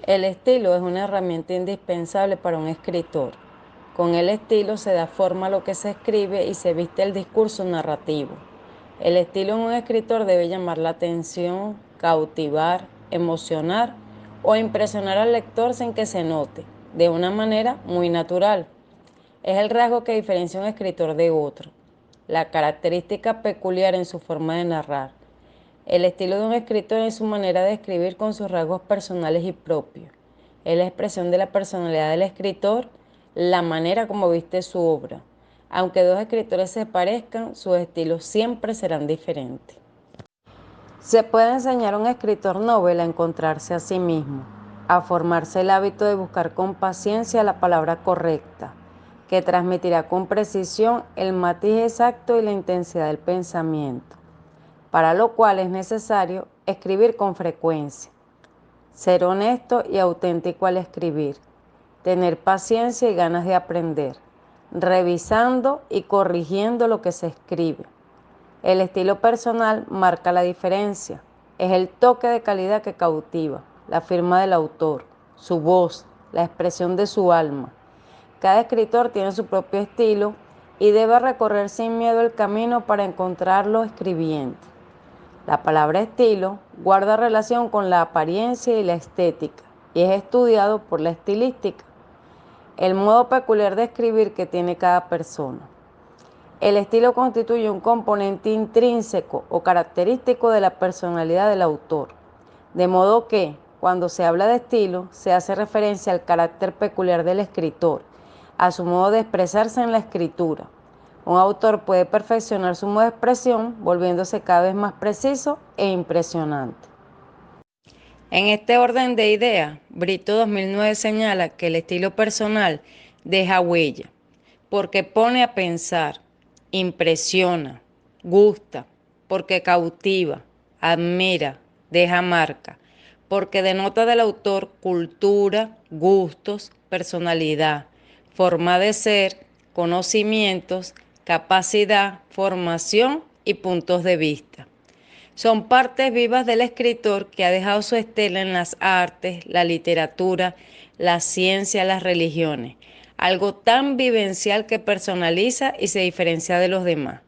El estilo es una herramienta indispensable para un escritor. Con el estilo se da forma a lo que se escribe y se viste el discurso narrativo. El estilo en un escritor debe llamar la atención, cautivar, emocionar o impresionar al lector sin que se note, de una manera muy natural. Es el rasgo que diferencia a un escritor de otro, la característica peculiar en su forma de narrar. El estilo de un escritor es su manera de escribir con sus rasgos personales y propios. Es la expresión de la personalidad del escritor, la manera como viste su obra. Aunque dos escritores se parezcan, sus estilos siempre serán diferentes. Se puede enseñar a un escritor novel a encontrarse a sí mismo, a formarse el hábito de buscar con paciencia la palabra correcta, que transmitirá con precisión el matiz exacto y la intensidad del pensamiento, para lo cual es necesario escribir con frecuencia, ser honesto y auténtico al escribir, tener paciencia y ganas de aprender, revisando y corrigiendo lo que se escribe. El estilo personal marca la diferencia, es el toque de calidad que cautiva, la firma del autor, su voz, la expresión de su alma. Cada escritor tiene su propio estilo y debe recorrer sin miedo el camino para encontrarlo escribiendo. La palabra estilo guarda relación con la apariencia y la estética y es estudiado por la estilística, el modo peculiar de escribir que tiene cada persona. El estilo constituye un componente intrínseco o característico de la personalidad del autor, de modo que, cuando se habla de estilo, se hace referencia al carácter peculiar del escritor, a su modo de expresarse en la escritura. Un autor puede perfeccionar su modo de expresión, volviéndose cada vez más preciso e impresionante. En este orden de ideas, Brito 2009 señala que el estilo personal deja huella, porque pone a pensar, impresiona, gusta, porque cautiva, admira, deja marca, porque denota del autor cultura, gustos, personalidad, forma de ser, conocimientos, capacidad, formación y puntos de vista. Son partes vivas del escritor que ha dejado su estela en las artes, la literatura, la ciencia, las religiones. Algo tan vivencial que personaliza y se diferencia de los demás.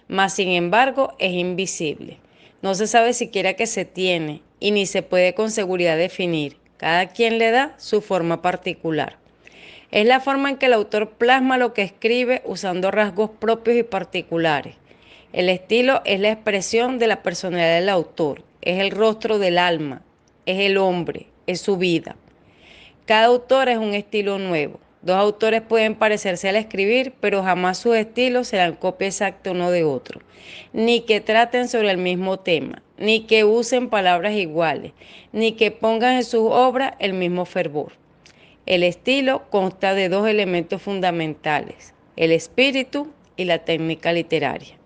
Mas, sin embargo, es invisible. No se sabe siquiera que se tiene y ni se puede con seguridad definir. Cada quien le da su forma particular. Es la forma en que el autor plasma lo que escribe usando rasgos propios y particulares. El estilo es la expresión de la personalidad del autor, es el rostro del alma, es el hombre, es su vida. Cada autor es un estilo nuevo. Dos autores pueden parecerse al escribir, pero jamás sus estilos serán copia exacta uno de otro. Ni que traten sobre el mismo tema, ni que usen palabras iguales, ni que pongan en sus obras el mismo fervor. El estilo consta de dos elementos fundamentales, el espíritu y la técnica literaria.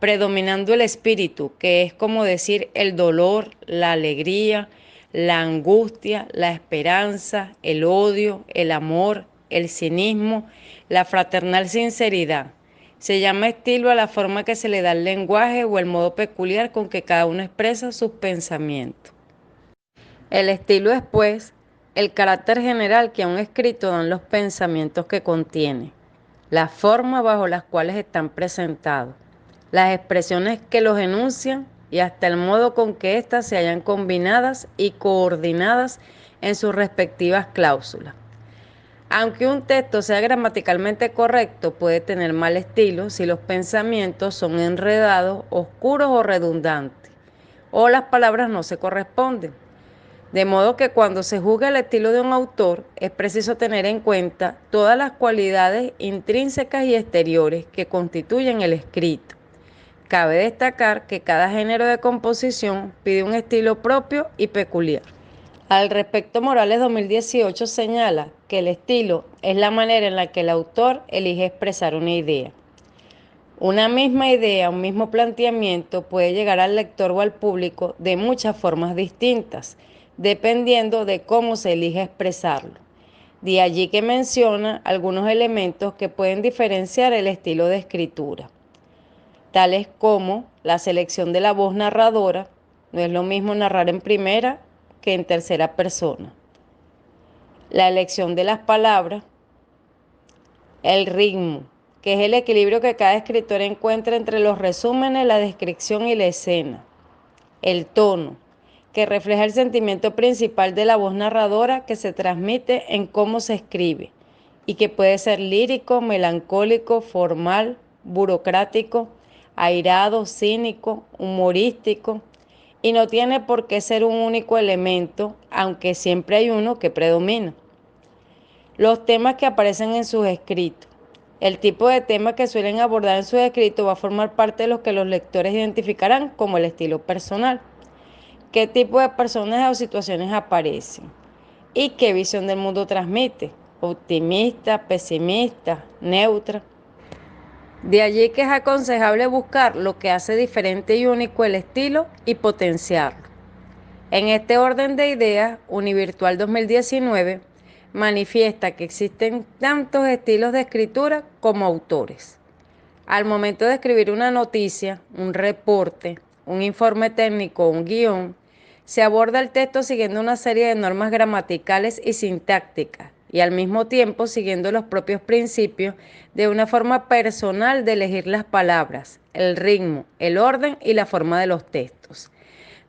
Predominando el espíritu, que es como decir el dolor, la alegría, la angustia, la esperanza, el odio, el amor, el cinismo, la fraternal sinceridad. Se llama estilo a la forma que se le da al lenguaje o el modo peculiar con que cada uno expresa sus pensamientos. El estilo es, pues, el carácter general que a un escrito dan los pensamientos que contiene, la forma bajo las cuales están presentados, las expresiones que los enuncian y hasta el modo con que éstas se hallan combinadas y coordinadas en sus respectivas cláusulas. Aunque un texto sea gramaticalmente correcto, puede tener mal estilo si los pensamientos son enredados, oscuros o redundantes, o las palabras no se corresponden. De modo que cuando se juzga el estilo de un autor, es preciso tener en cuenta todas las cualidades intrínsecas y exteriores que constituyen el escrito. Cabe destacar que cada género de composición pide un estilo propio y peculiar. Al respecto, Morales 2018 señala que el estilo es la manera en la que el autor elige expresar una idea. Una misma idea, un mismo planteamiento puede llegar al lector o al público de muchas formas distintas, dependiendo de cómo se elige expresarlo. De allí que menciona algunos elementos que pueden diferenciar el estilo de escritura, tales como la selección de la voz narradora. No es lo mismo narrar en primera que en tercera persona. la elección de las palabras, el ritmo, que es el equilibrio que cada escritor encuentra entre los resúmenes, la descripción y la escena, el tono, que refleja el sentimiento principal de la voz narradora que se transmite en cómo se escribe y que puede ser lírico, melancólico, formal, burocrático, airado, cínico, humorístico, y no tiene por qué ser un único elemento, aunque siempre hay uno que predomina. Los temas que aparecen en sus escritos. El tipo de temas que suelen abordar en sus escritos va a formar parte de lo que los lectores identificarán como el estilo personal. ¿Qué tipo de personajes o situaciones aparecen? ¿Y qué visión del mundo transmite? Optimista, pesimista, neutra. De allí que es aconsejable buscar lo que hace diferente y único el estilo y potenciarlo. En este orden de ideas, Univirtual 2019 manifiesta que existen tantos estilos de escritura como autores. Al momento de escribir una noticia, un reporte, un informe técnico o un guión, se aborda el texto siguiendo una serie de normas gramaticales y sintácticas y al mismo tiempo siguiendo los propios principios de una forma personal de elegir las palabras, el ritmo, el orden y la forma de los textos.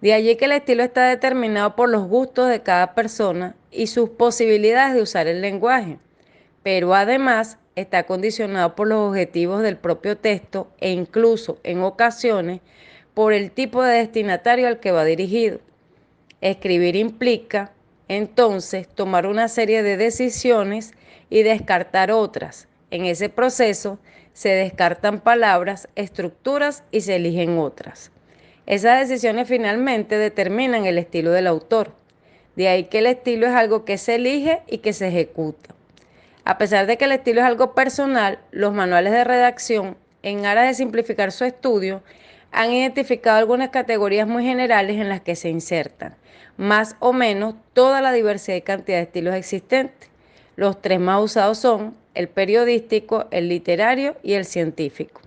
De allí que el estilo está determinado por los gustos de cada persona y sus posibilidades de usar el lenguaje, pero además está condicionado por los objetivos del propio texto e incluso en ocasiones por el tipo de destinatario al que va dirigido. Escribir implica, entonces, tomar una serie de decisiones y descartar otras. En ese proceso se descartan palabras, estructuras y se eligen otras. Esas decisiones finalmente determinan el estilo del autor. De ahí que el estilo es algo que se elige y que se ejecuta. A pesar de que el estilo es algo personal, los manuales de redacción, en aras de simplificar su estudio, han identificado algunas categorías muy generales en las que se insertan, más o menos toda la diversidad y cantidad de estilos existentes. Los tres más usados son el periodístico, el literario y el científico.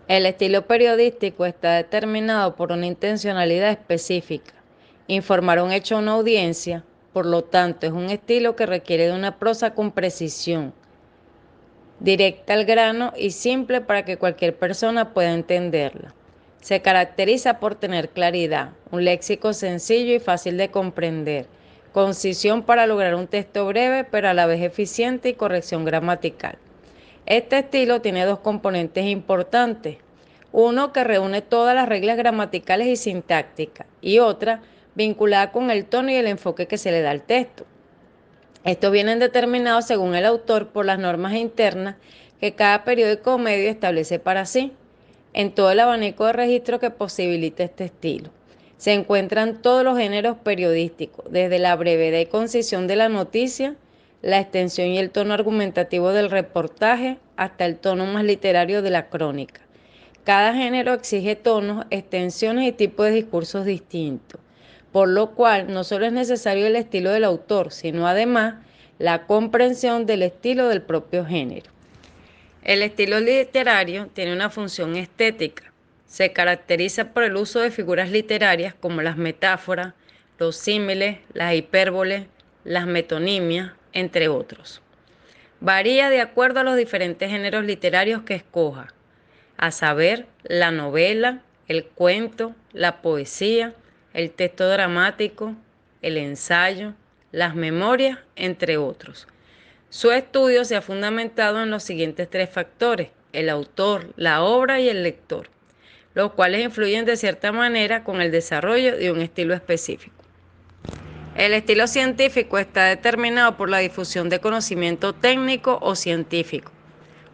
El estilo periodístico está determinado por una intencionalidad específica, informar un hecho a una audiencia, por lo tanto es un estilo que requiere de una prosa con precisión, directa al grano y simple para que cualquier persona pueda entenderla. Se caracteriza por tener claridad, un léxico sencillo y fácil de comprender, concisión para lograr un texto breve pero a la vez eficiente y corrección gramatical. Este estilo tiene dos componentes importantes. Uno que reúne todas las reglas gramaticales y sintácticas y otra vinculada con el tono y el enfoque que se le da al texto. Estos vienen determinados según el autor por las normas internas que cada periódico o medio establece para sí, en todo el abanico de registro que posibilita este estilo. Se encuentran todos los géneros periodísticos, desde la brevedad y concisión de la noticia, la extensión y el tono argumentativo del reportaje, hasta el tono más literario de la crónica. Cada género exige tonos, extensiones y tipos de discursos distintos, por lo cual no solo es necesario el estilo del autor, sino además la comprensión del estilo del propio género. El estilo literario tiene una función estética. Se caracteriza por el uso de figuras literarias como las metáforas, los símiles, las hipérboles, las metonimias, entre otros. Varía de acuerdo a los diferentes géneros literarios que escoja, a saber, la novela, el cuento, la poesía, el texto dramático, el ensayo, las memorias, entre otros. Su estudio se ha fundamentado en los siguientes tres factores: el autor, la obra y el lector, los cuales influyen de cierta manera con el desarrollo de un estilo específico. El estilo científico está determinado por la difusión de conocimiento técnico o científico,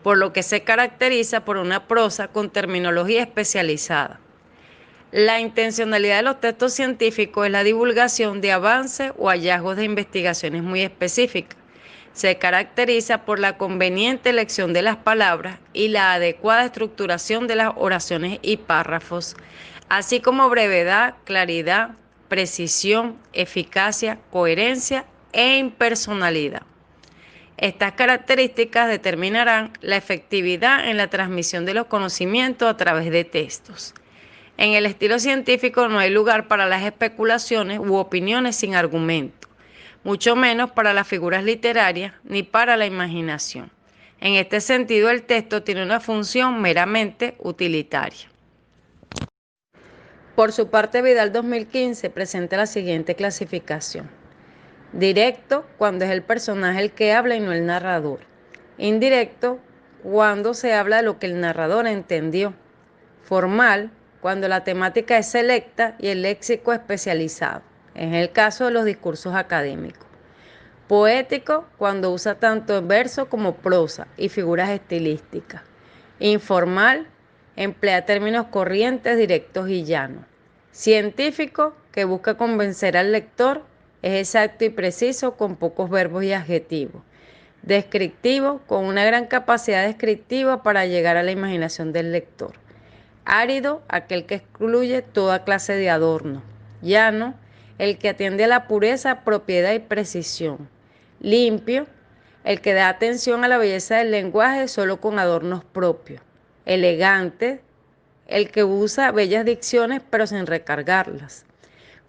por lo que se caracteriza por una prosa con terminología especializada. La intencionalidad de los textos científicos es la divulgación de avances o hallazgos de investigaciones muy específicas. Se caracteriza por la conveniente elección de las palabras y la adecuada estructuración de las oraciones y párrafos, así como brevedad, claridad, precisión, eficacia, coherencia e impersonalidad. Estas características determinarán la efectividad en la transmisión de los conocimientos a través de textos. En el estilo científico no hay lugar para las especulaciones u opiniones sin argumento. mucho menos para las figuras literarias ni para la imaginación. En este sentido, el texto tiene una función meramente utilitaria. Por su parte, Vidal 2015 presenta la siguiente clasificación. Directo, cuando es el personaje el que habla y no el narrador. Indirecto, cuando se habla de lo que el narrador entendió. Formal, cuando la temática es selecta y el léxico especializado. Es el caso de los discursos académicos. Poético, cuando usa tanto verso como prosa y figuras estilísticas. Informal, emplea términos corrientes, directos y llanos. Científico, que busca convencer al lector, es exacto y preciso con pocos verbos y adjetivos. Descriptivo, con una gran capacidad descriptiva para llegar a la imaginación del lector. Árido, aquel que excluye toda clase de adorno. Llano, el que atiende a la pureza, propiedad y precisión. Limpio, el que da atención a la belleza del lenguaje solo con adornos propios. Elegante, el que usa bellas dicciones pero sin recargarlas.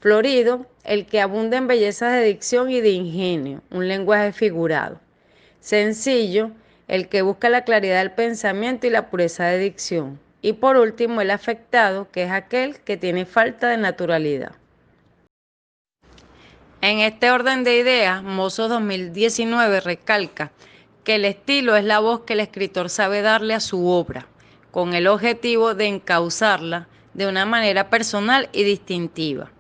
Florido, el que abunda en bellezas de dicción y de ingenio, un lenguaje figurado. Sencillo, el que busca la claridad del pensamiento y la pureza de dicción. Y por último, el afectado, que es aquel que tiene falta de naturalidad. En este orden de ideas, Mozo 2019 recalca que el estilo es la voz que el escritor sabe darle a su obra, con el objetivo de encauzarla de una manera personal y distintiva.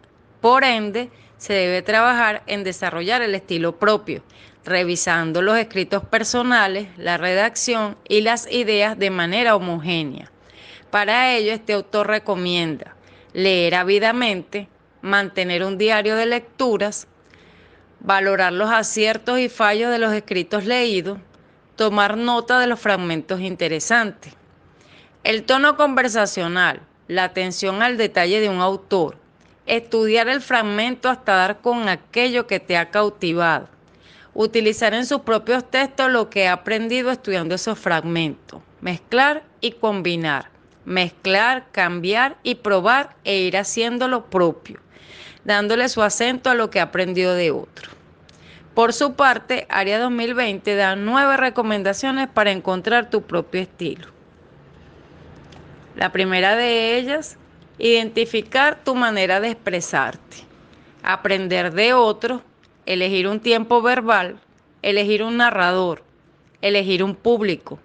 Por ende, se debe trabajar en desarrollar el estilo propio, revisando los escritos personales, la redacción y las ideas de manera homogénea. Para ello, este autor recomienda leer ávidamente, mantener un diario de lecturas, valorar los aciertos y fallos de los escritos leídos, tomar nota de los fragmentos interesantes. El tono conversacional, la atención al detalle de un autor, estudiar el fragmento hasta dar con aquello que te ha cautivado, utilizar en sus propios textos lo que ha aprendido estudiando esos fragmentos, mezclar y combinar, mezclar, cambiar y probar e ir haciéndolo propio, dándole su acento a lo que ha aprendido de otro. Por su parte, Área 2020 da 9 recomendaciones para encontrar tu propio estilo. La primera de ellas, identificar tu manera de expresarte, aprender de otros, elegir un tiempo verbal, elegir un narrador, elegir un público,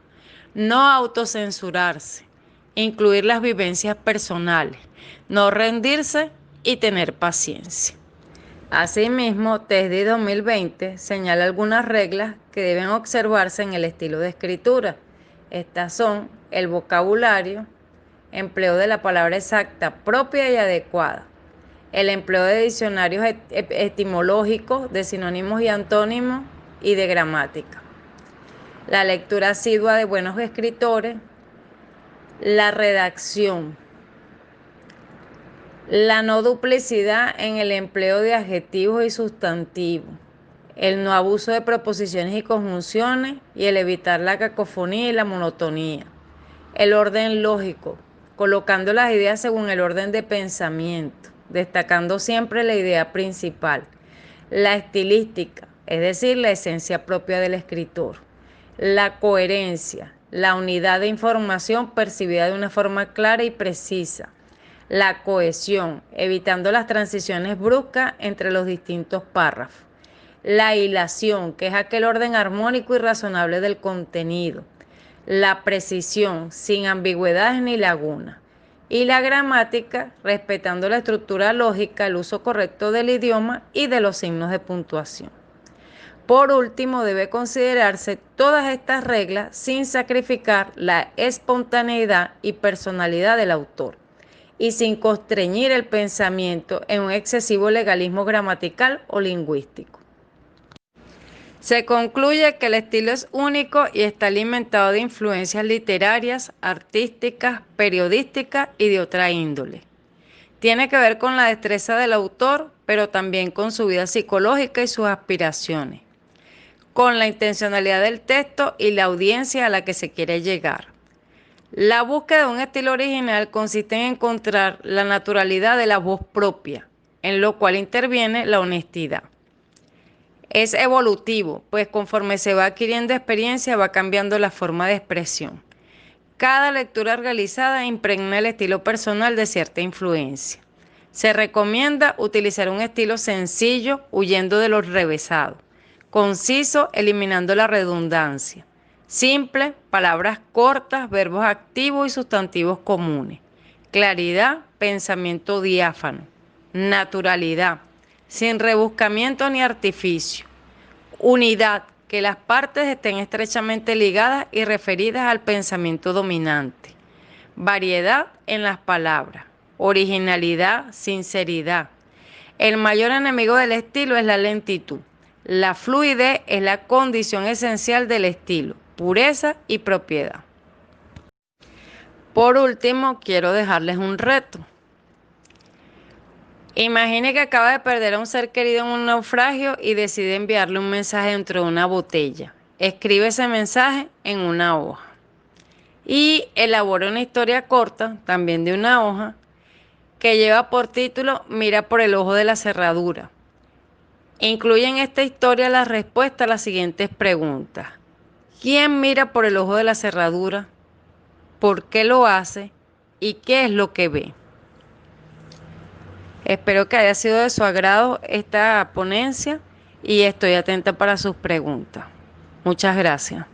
no autocensurarse, incluir las vivencias personales, no rendirse y tener paciencia. Asimismo, TESDI 2020 señala algunas reglas que deben observarse en el estilo de escritura. Estas son el vocabulario, empleo de la palabra exacta, propia y adecuada, el empleo de diccionarios etimológicos, de sinónimos y antónimos y de gramática, la lectura asidua de buenos escritores, la redacción, la no duplicidad en el empleo de adjetivos y sustantivos, el no abuso de preposiciones y conjunciones y el evitar la cacofonía y la monotonía, el orden lógico, colocando las ideas según el orden de pensamiento, destacando siempre la idea principal, la estilística, es decir, la esencia propia del escritor, la coherencia, la unidad de información percibida de una forma clara y precisa, la cohesión, evitando las transiciones bruscas entre los distintos párrafos, la hilación, que es aquel orden armónico y razonable del contenido, la precisión, sin ambigüedades ni lagunas, y la gramática, respetando la estructura lógica, el uso correcto del idioma y de los signos de puntuación. Por último, debe considerarse todas estas reglas sin sacrificar la espontaneidad y personalidad del autor y sin constreñir el pensamiento en un excesivo legalismo gramatical o lingüístico. Se concluye que el estilo es único y está alimentado de influencias literarias, artísticas, periodísticas y de otra índole. Tiene que ver con la destreza del autor, pero también con su vida psicológica y sus aspiraciones, con la intencionalidad del texto y la audiencia a la que se quiere llegar. La búsqueda de un estilo original consiste en encontrar la naturalidad de la voz propia, en lo cual interviene la honestidad. Es evolutivo, pues conforme se va adquiriendo experiencia va cambiando la forma de expresión. Cada lectura realizada impregna el estilo personal de cierta influencia. Se recomienda utilizar un estilo sencillo, huyendo de lo revesado, conciso, eliminando la redundancia, simple, palabras cortas, verbos activos y sustantivos comunes, claridad, pensamiento diáfano, naturalidad, sin rebuscamiento ni artificio, unidad, que las partes estén estrechamente ligadas y referidas al pensamiento dominante, variedad en las palabras, originalidad, sinceridad. El mayor enemigo del estilo es la lentitud. La fluidez es la condición esencial del estilo, pureza y propiedad. Por último, quiero dejarles un reto. Imagine que acaba de perder a un ser querido en un naufragio y decide enviarle un mensaje dentro de una botella. Escribe ese mensaje en una hoja y elabora una historia corta, también de una hoja, que lleva por título Mira por el ojo de la cerradura. Incluye en esta historia la respuesta a las siguientes preguntas. ¿Quién mira por el ojo de la cerradura? ¿Por qué lo hace? ¿Y qué es lo que ve? Espero que haya sido de su agrado esta ponencia y estoy atenta para sus preguntas. Muchas gracias.